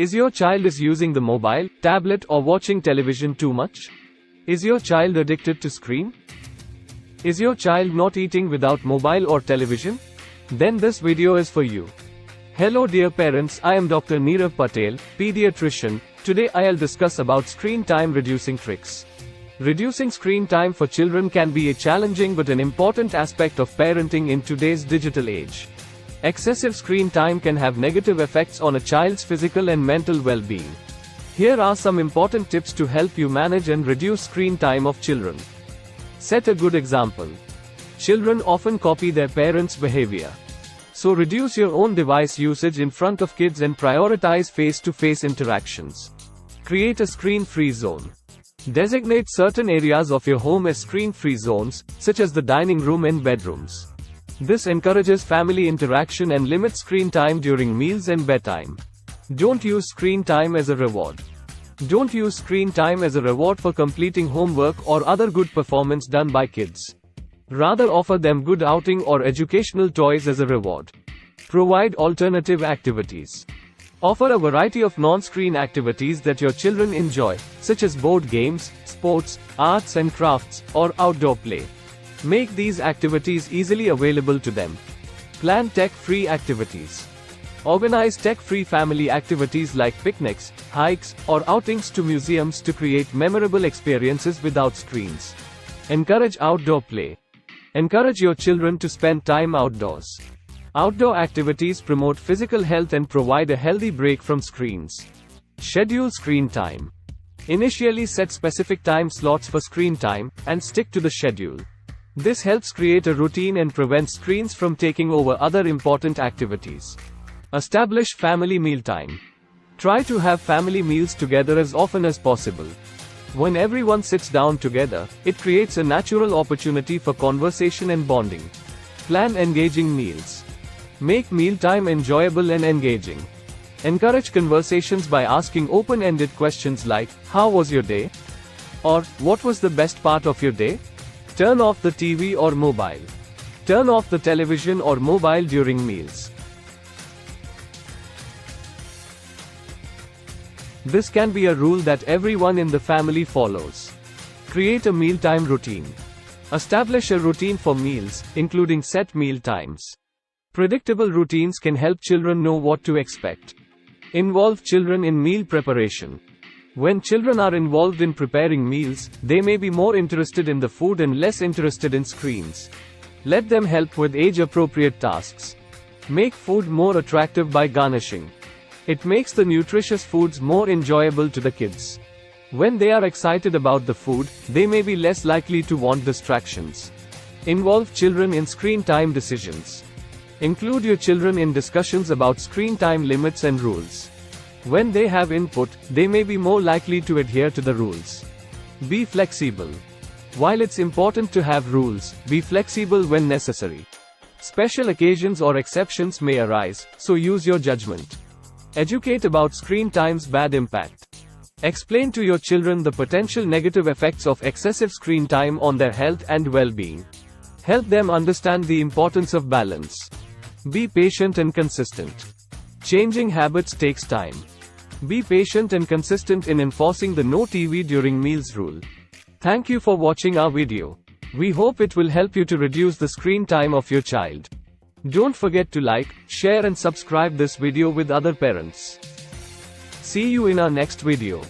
Is your child using the mobile, tablet or watching television too much? Is your child addicted to screen? Is your child not eating without mobile or television? Then this video is for you. Hello dear parents, I am Dr. Nirav Patel-Pediatrician. Today I'll discuss about screen time reducing tricks. Reducing screen time for children can be a challenging but an important aspect of parenting in today's digital age. Excessive screen time can have negative effects on a child's physical and mental well-being. Here are some important tips to help you manage and reduce screen time of children. Set a good example. Children often copy their parents' behavior. So reduce your own device usage in front of kids and prioritize face-to-face interactions. Create a screen-free zone. Designate certain areas of your home as screen-free zones, such as the dining room and bedrooms. This encourages family interaction and limits screen time during meals and bedtime. Don't use screen time as a reward. Don't use screen time as a reward for completing homework or other good performance done by kids. Rather offer them good outing or educational toys as a reward. Provide alternative activities. Offer a variety of non-screen activities that your children enjoy, such as board games, sports, arts and crafts, or outdoor play. Make these activities easily available to them. Plan tech-free activities. Organize tech-free family activities like picnics, hikes, or outings to museums to create memorable experiences without screens. Encourage outdoor play. Encourage your children to spend time outdoors. Outdoor activities promote physical health and provide a healthy break from screens. Schedule screen time. Initially set specific time slots for screen time, and stick to the schedule. This helps create a routine and prevents screens from taking over other important activities. Establish family mealtime. Try to have family meals together as often as possible. When everyone sits down together, it creates a natural opportunity for conversation and bonding. Plan engaging meals. Make mealtime enjoyable and engaging. Encourage conversations by asking open-ended questions like, "How was your day?" Or, "What was the best part of your day?" Turn off the TV or mobile. Turn off the television or mobile during meals. This can be a rule that everyone in the family follows. Create a mealtime routine. Establish a routine for meals, including set meal times. Predictable routines can help children know what to expect. Involve children in meal preparation. When children are involved in preparing meals, they may be more interested in the food and less interested in screens. Let them help with age-appropriate tasks. Make food more attractive by garnishing. It makes the nutritious foods more enjoyable to the kids. When they are excited about the food, they may be less likely to want distractions. Involve children in screen time decisions. Include your children in discussions about screen time limits and rules. When they have input, they may be more likely to adhere to the rules. Be flexible. While it's important to have rules, be flexible when necessary. Special occasions or exceptions may arise, so use your judgment. Educate about screen time's bad impact. Explain to your children the potential negative effects of excessive screen time on their health and well-being. Help them understand the importance of balance. Be patient and consistent. Changing habits takes time. Be patient and consistent in enforcing the no TV during meals rule. Thank you for watching our video. We hope it will help you to reduce the screen time of your child. Don't forget to like, share and subscribe this video with other parents. See you in our next video.